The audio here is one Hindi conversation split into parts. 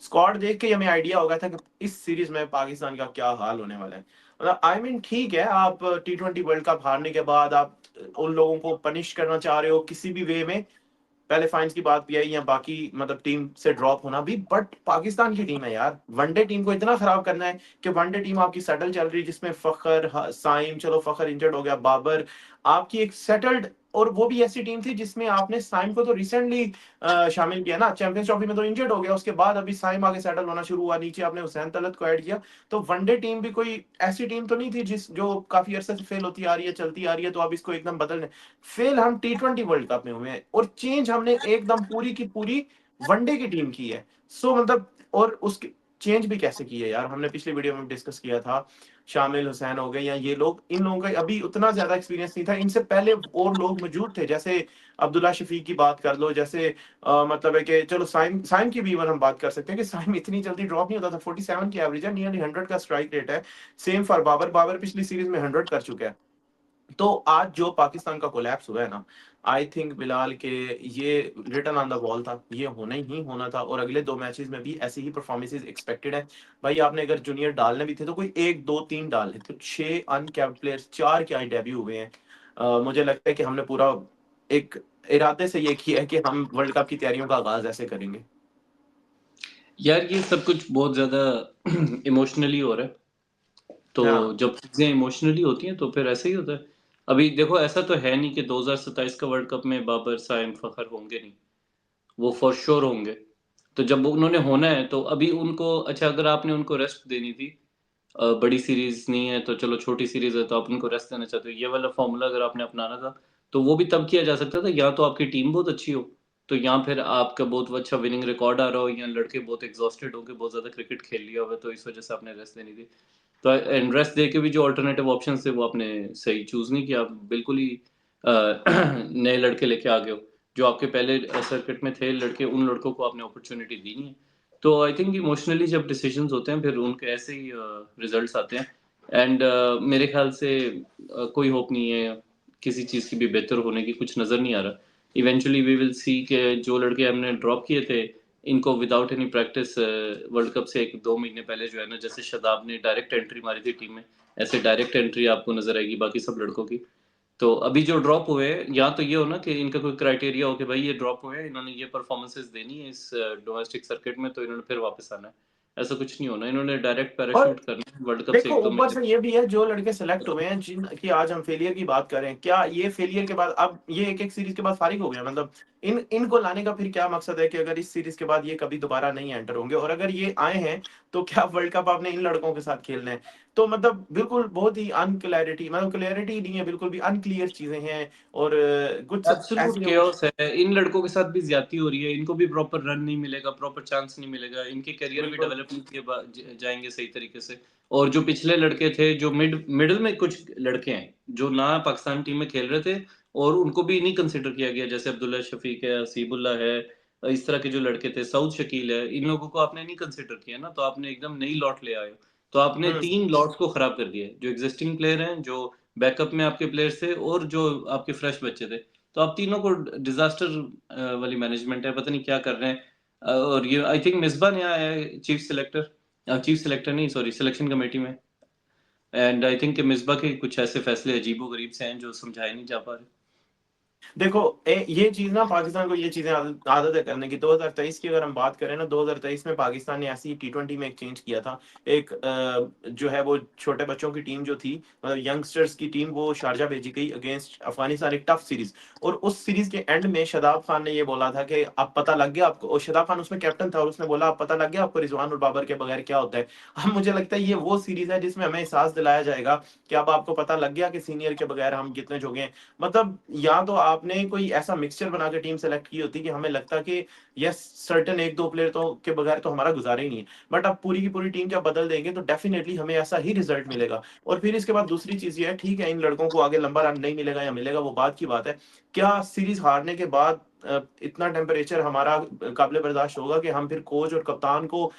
स्क्वाड देख के हमें आइडिया हो गया था कि इस सीरीज में पाकिस्तान का क्या हाल होने वाला है। मतलब आई मीन ठीक है, आप T20 वर्ल्ड कप हारने के बाद आप उन लोगों को पनिश करना चाह रहे हो किसी भी वे में, पहले फाइंस की बात भी आई या बाकी मतलब टीम से ड्रॉप होना भी, बट पाकिस्तान की टीम है यार, वनडे टीम को इतना खराब करना है कि वनडे टीम आपकी सेटल चल रही है जिसमें फखर साइम, चलो फखर इंजर्ड हो गया, बाबर, आपकी एक सेटल्ड, और वो भी ऐसी टीम थी जिसमें आपने साइम को तो रिसेंटली शामिल किया ना, चैंपियंस ट्रॉफी में तो इंजर्ड हो गया, उसके बाद अभी साइम आगे सेटल होना शुरू हुआ, नीचे आपने हुसैन तलत को ऐड किया। तो वनडे टीम भी कोई ऐसी टीम तो नहीं थी जिस जो काफी अरसे से फेल होती आ रही है, चलती आ रही है, तो अब इसको एकदम बदल, फेल हम T20 वर्ल्ड कप में हुए हैं और चेंज हमने एकदम पूरी की पूरी वनडे की टीम की है। सो मतलब, और उसके चेंज भी कैसे की है यार, हमने पिछली वीडियो में डिस्कस किया था, शामिल हुसैन हो गए या ये लोग, इन लोगों का अभी उतना ज्यादा एक्सपीरियंस नहीं था, इनसे पहले और लोग मौजूद थे, जैसे अब्दुल्ला शफीक की बात कर लो, जैसे मतलब है कि चलो साइम साइम की भी इवन हम बात कर सकते हैं कि साइम इतनी जल्दी ड्रॉप नहीं होता था, 47 की एवरेज है, नियरली 100 का स्ट्राइक रेट है। सेम फॉर बाबर, बाबर पिछली सीरीज में 100 कर चुका है। तो आज जो पाकिस्तान का कोलैप्स हुआ है ना, आई थिंक बिलाल के ये रिटर्न ऑन द वॉल था, ये होना ही होना था, और अगले 2 मैचेस में भी ऐसी ही परफॉर्मेंसेज एक्सपेक्टेड है। भाई आपने अगर जूनियर डालने भी थे तो कोई 1 2 3 डाले, तो 6 अनकैप्ड प्लेयर्स, 4 क्या डेब्यू हुए हैं। मुझे लगता है कि हमने पूरा एक इरादे से ये किया है कि हम वर्ल्ड कप की तैयारियों का आगाज ऐसे करेंगे। यार ये सब कुछ बहुत ज्यादा इमोशनली हो रहा है। तो हाँ जब चीजें इमोशनली होती हैं तो फिर ऐसे ही होता है। अभी देखो ऐसा तो है नहीं कि 2027 का वर्ल्ड कप में बाबर साइम फखर होंगे नहीं, वो फॉर श्योर होंगे। तो जब उन्होंने होना है तो अभी उनको, अच्छा अगर आपने उनको रेस्ट देनी थी, बड़ी सीरीज नहीं है तो चलो छोटी सीरीज है तो आप उनको रेस्ट देना चाहते हो, ये वाला फॉर्मूला अगर आपने अपनाना था तो वो भी तब किया जा सकता था, या तो आपकी टीम बहुत अच्छी हो, तो या फिर आपका बहुत अच्छा विनिंग रिकॉर्ड आ रहा हो, या लड़के बहुत एग्जॉस्टेड हो के बहुत ज्यादा क्रिकेट खेल लिया हो, तो इस वजह से आपने रेस्ट देनी थी। तो इंटरेस्ट दे के भी जो अल्टरनेटिव ऑप्शन थे वो आपने सही चूज नहीं किया, आप बिल्कुल ही नए लड़के लेके आ गए हो। जो आपके पहले सर्किट में थे लड़के, उन लड़कों को आपने अपॉर्चुनिटी दी नहीं है। तो आई थिंक इमोशनली जब डिसीजंस होते हैं फिर उनके ऐसे ही रिजल्ट्स आते हैं। एंड मेरे ख्याल से कोई होप नहीं है किसी चीज़ की भी बेहतर होने की, कुछ नज़र नहीं आ रहा। इवेंचुअली वी विल सी के जो लड़के हमने ड्रॉप किए थे, इनको without any practice world cup से 1 2 महीने पहले जो है ना, जैसे शदाब ने डायरेक्ट एंट्री मारी थी टीम में, ऐसे डायरेक्ट एंट्री आपको नजर आएगी बाकी सब लड़कों की। तो अभी जो ड्रॉप हुए हैं, या तो ये हो ना कि इनका कोई क्राइटेरिया हो कि भाई ये ड्रॉप हुए हैं, इन्होंने ये परफॉर्मेंसेस देनी है इस डोमेस्टिक सर्किट में, तो इन्होंने फिर वापस आना है। ऐसा कुछ नहीं होना, इन्होंने डायरेक्ट और पैराशूट करना है वर्ल्ड कप से देखो 1 2 महीने ऊपर से ये भी है, जो लड़के सेलेक्ट हुए हैं जिन की आज हम फेलियर की बात करें, क्या ये फेलियर के बाद अब ये एक एक सीरीज के बाद फारिग हो गया, मतलब इनको लाने का फिर क्या मकसद है कि अगर इस सीरीज के बाद ये कभी दोबारा नहीं एंटर होंगे, और अगर ये आए हैं तो क्या वर्ल्ड कप आपने इन लड़कों के साथ खेलना है। तो मतलब बिल्कुल बहुत ही अनक्लैरिटी, मतलब क्लैरिटी नहीं है, बिल्कुल भी अनक्लियर चीजें हैं, और कुछ एब्सोल्यूट ऐसी केओस है। इन लड़कों के साथ भी ज्यादती हो रही है, इनको भी प्रॉपर रन नहीं मिलेगा, प्रॉपर चांस नहीं मिलेगा, इनके करियर भी बिल्कुल। डेवलप नहीं किए जाएंगे सही तरीके से। और जो पिछले लड़के थे, जो मिडिल में कुछ लड़के हैं जो ना पाकिस्तान टीम में खेल रहे थे, और उनको भी नहीं कंसिडर किया गया, जैसे अब्दुल्ला शफीक है, हसीबुल्ला है, इस तरह के जो लड़के थे, सऊद शकील है, इन लोगों को आपने नहीं कंसिडर किया ना, तो आपने एकदम नई लॉट ले आए हो। तो आपने हम्म 3 लॉट्स को खराब कर दिया है, जो एग्जिस्टिंग प्लेयर हैं, जो बैकअप में आपके प्लेयर्स थे, और जो आपके फ्रेश बच्चे थे। तो आप तीनों को डिजास्टर वाली मैनेजमेंट है, पता नहीं क्या कर रहे हैं। और ये आई थिंक मिसबा नया आया है चीफ सेलेक्टर नहीं, सॉरी, सिलेक्शन कमेटी में। एंड आई थिंक मिसबा के कुछ ऐसे फैसले अजीबो गरीब से हैं जो समझाए नहीं जा पा रहे। देखो ये चीज ना, पाकिस्तान को ये चीजें आदत है करने की। 2023 की अगर हम बात करें ना, 2023 में पाकिस्तान ने ऐसी T20 में एक चेंज किया था, एक जो है वो छोटे बच्चों की टीम जो थी, मतलब यंगस्टर्स की टीम, वो शारजा भेजी गई अगेंस्ट अफगानिस्तान, एक टफ सीरीज। और उस सीरीज के एंड में शदाब खान ने ये बोला था कि अब पता लग गया आपको, और शदाब खान उसमें कैप्टन था, और उसने बोला अब पता लग गया आपको रिजवान और बाबर के बगैर क्या होता है। अब मुझे लगता है ये वो सीरीज है जिसमें हमें एहसास दिलाया जाएगा कि अब आपको पता लग गया कि सीनियर के बगैर हम कितने जोगे हैं। मतलब या तो आपने कोई ऐसा मिक्सचर बना के टीम सेलेक्ट की होती कि हमें लगता कि यस सर्टेन 1 2 प्लेयर तो के बगैर तो हमारा गुजारा ही नहीं है, बट अब पूरी की पूरी टीम जब बदल देंगे तो डेफिनेटली हमें ऐसा ही रिजल्ट मिलेगा। और फिर इसके बाद दूसरी चीज ये है, ठीक है इन लड़कों को आगे लंबा रन नहीं मिलेगा या मिलेगा वो बात की बात है, क्या सीरीज हारने के बाद इतना टेम्परेचर हमारा काबिल बर्दाश्त होगा कि हम फिर कोच और कप्तान को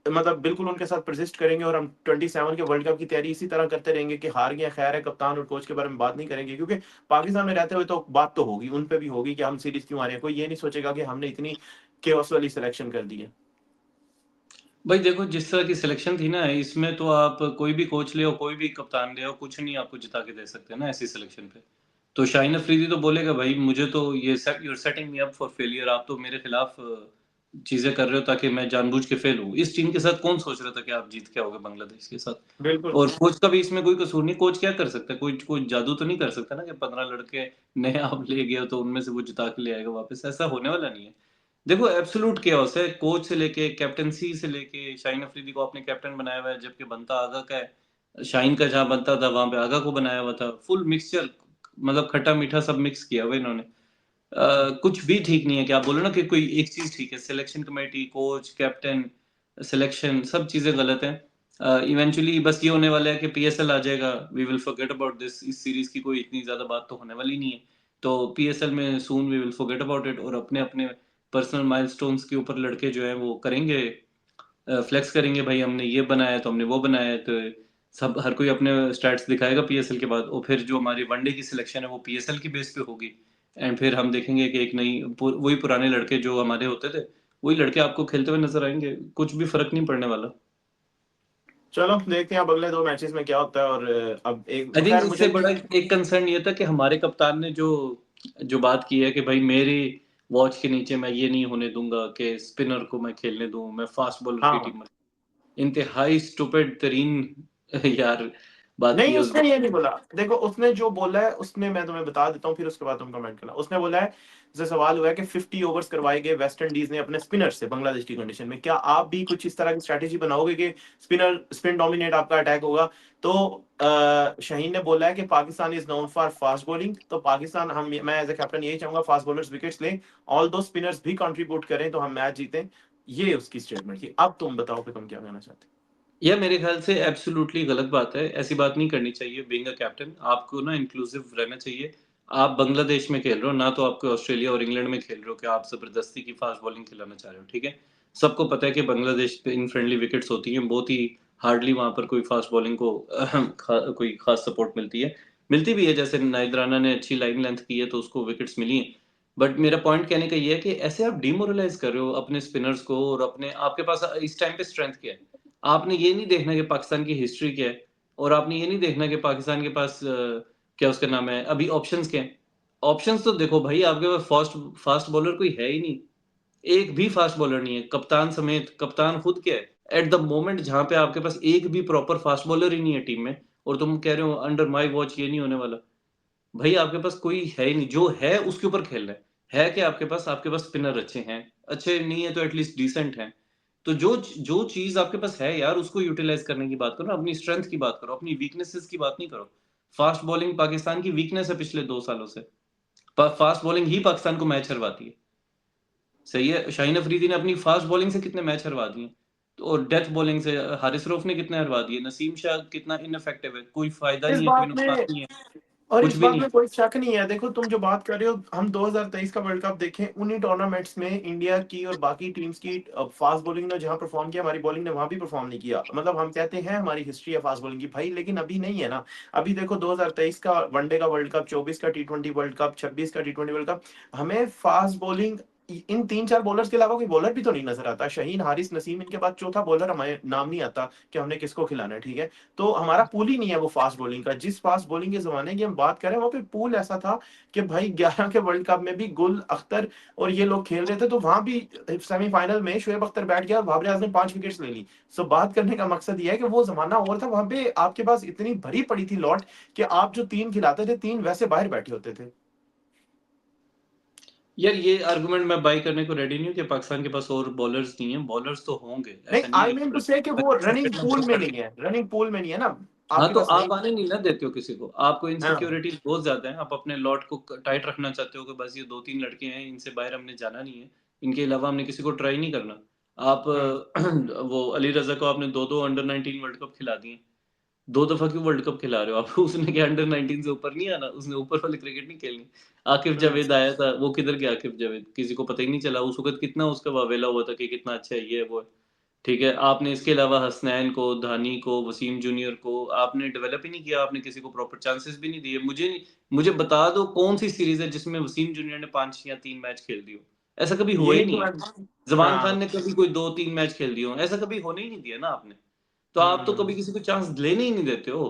मतलब बिल्कुल उनके साथ परसिस्ट करेंगे, और हम 27 के वर्ल्ड कप की तैयारी इसी तरह करते रहेंगे कि हार गया खैर है, कप्तान और कोच के बारे में बात नहीं करेंगे, क्योंकि पाकिस्तान में रहते हुए तो बात तो होगी, उन पे भी होगी कि हम सीरीज क्यों आ रहे हैं, कोई ये नहीं सोचेगा कि हमने इतनी केओस वाली सिलेक्शन कर दी है। भाई देखो जिस तरह की सिलेक्शन थी ना, इसमें तो आप कोई भी कोच ले आओ, कोई भी कप्तान ले आओ, कुछ नहीं आपको जिता के दे सकते ना ऐसी सिलेक्शन पे। तो शाहिन अफरीदी तो बोलेगा भाई मुझे तो ये set you are setting me up for failure, आप तो मेरे खिलाफ चीजें कर रहे हो ताकि मैं जानबूझ के फेल हूँ। इस टीम के साथ कौन सोच रहा था कि आप जीत के आओगे बांग्लादेश के साथ। बिल्कुल। और कोच का भी इसमें कोई कसूर नहीं, कोच क्या कर सकता है, कोई कोई जादू तो नहीं कर सकता ना कि 15 लड़के नए आप ले गए हो तो उनमें से वो जिता के ले आएगा वापस, ऐसा होने वाला नहीं है। देखो एब्सोल्यूट केओस है, कोच से लेके कैप्टनसी से लेके शाहीन अफरीदी को आपने कैप्टन बनाया हुआ है, जबकि बनता आगा का है। शाहीन का जहां बनता था वहां पे आगा को बनाया हुआ था, फुल मिक्सचर, मतलब खट्टा मीठा सब मिक्स किया हुआ इन्होंने। कुछ भी ठीक नहीं है कि आप बोलो ना कि कोई एक चीज ठीक है, selection committee, coach, captain, selection, सब चीजें गलत हैं। इवेंचुअली बस ये होने वाला है कि पीएसएल आ जाएगा, we will forget about this, इस सीरीज की कोई इतनी ज्यादा बात तो होने वाली नहीं है। तो पीएसएल में soon we will forget about it, और अपने अपने पर्सनल माइलस्टोन्स के ऊपर लड़के जो है वो करेंगे, फ्लेक्स करेंगे भाई हमने ये बनाया तो हमने वो बनाया है, तो सब हर कोई अपने स्टैट्स दिखाएगा पीएसएल के बाद, और फिर जो हमारी वनडे की सिलेक्शन है वो पीएसएल की बेस पे होगी। एंड फिर हम देखेंगे कि एक नई वही पुराने लड़के जो हमारे होते थे वही लड़के आपको खेलते हुए नजर आएंगे, कुछ भी फर्क नहीं पड़ने वाला। चलो देखते हैं अब अगले 2 मैचेस में क्या होता है। और अब एक आई थिंक खैर इससे मुझे बड़ा एक कंसर्न ये था कि हमारे कप्तान ने जो जो बात की है कि भाई मेरी वॉच के नीचे मैं ये नहीं होने दूंगा कि स्पिनर को मैं खेलने दूं, मैं फास्ट बॉलर की हाँ। टीम में, इंतहाई स्टूपिड तरीन यार बात की नहीं, है उस उसने बंदे ये नहीं बोला। देखो उसने जो बोला है उसने, मैं तुम्हें बता देता हूँ फिर उसके बाद तुम कमेंट करना। उसने बोला है, जैसे सवाल हुआ है कि 50 ओवर्स करवाए गए वेस्ट इंडीज ने अपने स्पिनर से बांग्लादेश की कंडीशन में, क्या आप भी कुछ इस तरह की स्ट्रैटेजी बनाओगे कि स्पिनर स्पिन डोमिनेट आपका अटैक होगा। तो शाहीन ने बोला है कि Pakistan is known for fast bowling, तो पाकिस्तान, हम मैं एज ए कैप्टन यही चाहूंगा फास्ट बॉलर्स विकेट्स लें, ऑल दो स्पिनर्स भी कंट्रीब्यूट करें तो हम मैच जीतें। ये उसकी स्टेटमेंट थी। अब तुम बताओ कि तुम क्या कहना चाहते हो। यह मेरे ख्याल से एब्सोल्युटली गलत बात है, ऐसी बात नहीं करनी चाहिए। बीइंग अ कैप्टन आपको ना इंक्लूसिव रहना चाहिए। आप बांग्लादेश में खेल रहे हो ना, तो आपको ऑस्ट्रेलिया और इंग्लैंड में खेल रहे हो कि आप जबरदस्ती की फास्ट बॉलिंग खिलाना चाह रहे हो, ठीक है। सबको पता है कि बांग्लादेश पे इन फ्रेंडली विकेट्स होती हैं बहुत ही, हार्डली वहां पर कोई फास्ट बॉलिंग को कोई खास सपोर्ट मिलती है। मिलती भी है, जैसे नाइद राना ने अच्छी लाइन लेंथ की है तो उसको विकेट्स मिली हैं। बट मेरा पॉइंट कहने का ये है कि ऐसे आप डिमोरलाइज कर रहे हो अपने स्पिनर्स को, और अपने आपके पास इस टाइम पे स्ट्रेंथ क्या है। आपने ये नहीं देखना कि पाकिस्तान की हिस्ट्री क्या है, और आपने ये नहीं देखना कि पाकिस्तान के पास क्या उसका नाम है अभी ऑप्शंस क्या है। ऑप्शंस तो देखो भाई, आपके पास फास्ट फास्ट बॉलर कोई है ही नहीं, एक भी फास्ट बॉलर नहीं है, कप्तान समेत। कप्तान खुद क्या है एट द मोमेंट, जहां पे आपके पास एक भी प्रॉपर फास्ट बॉलर ही नहीं है टीम में, और तुम कह रहे हो अंडर माय वॉच ये नहीं होने वाला। भाई आपके पास कोई है ही नहीं, जो है उसके ऊपर खेलना है कि आपके पास स्पिनर अच्छे हैं, अच्छे नहीं है तो एटलीस्ट डिसेंट हैं। तो जो जो चीज आपके पास है यार उसको यूटिलाइज करने की बात करो ना, अपनी स्ट्रेंथ की बात करो, अपनी वीकनेसेस की बात नहीं करो। फास्ट बॉलिंग पाकिस्तान की वीकनेस है पिछले 2 सालों से, फास्ट बॉलिंग ही पाकिस्तान को मैच हरवाती है। सही है, शाहीन अफरीदी ने अपनी फास्ट बॉलिंग से कितने मैच हरवा दिए, तो और डेथ बॉलिंग से हारिस रऊफ ने कितने हरवा दिए, नसीम शाह कितना इनफेक्टिव है, कोई फायदा इस नहीं है, कोई बात नुकसान में नहीं है, और कुछ इस भी बात नहीं में है। कोई शक नहीं है। देखो तुम जो बात कर रहे हो, हम 2023 का वर्ल्ड कप देखें, उन्हीं टूर्नामेंट्स में इंडिया की और बाकी टीम्स की फास्ट बॉलिंग ने जहां परफॉर्म किया, हमारी बॉलिंग ने वहां भी परफॉर्म नहीं किया। मतलब हम कहते हैं हमारी हिस्ट्री है फास्ट बॉलिंग की भाई, लेकिन अभी नहीं है ना। अभी देखो 2023 का वनडे का वर्ल्ड कप, 24 का टी20 वर्ल्ड कप, 26 का टी20 वर्ल्ड कप, हमें फास्ट बॉलिंग इन 3-4 बॉलर्स के अलावा कोई बॉलर भी तो नहीं नजर आता। शाहीन, हारिस, नसीम, इनके बाद चौथा बॉलर हमें नाम नहीं आता कि हमने किसको खिलाना है, ठीक है। तो हमारा पूल ही नहीं है वो फास्ट बॉलिंग का। जिस फास्ट बॉलिंग के जमाने की हम बात करें, वहां पे पूल ऐसा था कि भाई 11 के वर्ल्ड कप में भी गुल अख्तर और ये लोग खेल रहे थे, तो वहां भी सेमीफाइनल में शुएब अख्तर बैठ गया और बाबर आजम ने 5 विकेट्स ले ली। सो बात करने का मकसद ये है कि वो जमाना और था, वहां पे आपके पास इतनी भरी पड़ी थी लॉट कि आप जो 3 खिलाते थे, 3 वैसे बाहर बैठे होते थे। यार ये आर्गुमेंट मैं बाई करने को रेडी नहीं हूँ कि पाकिस्तान के पास और बॉलर्स नहीं है, बॉलर्स तो होंगे, नहीं, ऐसा नहीं है, आई मीन टू से कि वो रनिंग पूल में नहीं लेकिन है, रनिंग पूल में नहीं है ना, हाँ, आपके तो पास नहीं। आप आने नहीं ना देते हो किसी को, आपको हाँ। इनसिक्योरिटी बहुत ज्यादा है, आप अपने लॉट को टाइट रखना चाहते हो कि बस ये 2-3 लड़के हैं, इनसे बाहर हमने जाना नहीं है, इनके अलावा हमने किसी को ट्राई नहीं करना। आप हम्म। वो अली रजा को आपने दो दो अंडर 19 वर्ल्ड कप खिला दिए, 2 दफा क्यों वर्ल्ड कप खिला रहे हो आप? उसने क्या अंडर 19 से ऊपर नहीं आना, उसने ऊपर वाली क्रिकेट नहीं खेलनी। आकिब हम्म। जावेद आया था, वो किधर गया आकिब जावेद, किसी को पता ही नहीं चला उस वक्त, कितना उसका वावेला हुआ था कि कितना अच्छा है, ये है वो है। ठीक है, आपने इसके अलावा हसनैन को, धानी को, वसीम जूनियर को आपने डेवलप ही नहीं किया, आपने किसी को प्रॉपर चांसेस भी नहीं दिए। मुझे बता दो कौन सी सीरीज है जिसमें वसीम जूनियर ने 5 या 3 मैच खेल दी हो, ऐसा कभी हुआ ही ये तो नहीं है। मैं जमान खान हाँ। ने कभी कोई 2-3 मैच खेल दिए हों, ऐसा कभी होने ही नहीं दिया ना आपने। तो आप तो कभी हम्म। किसी को चांस लेने ही नहीं देते हो।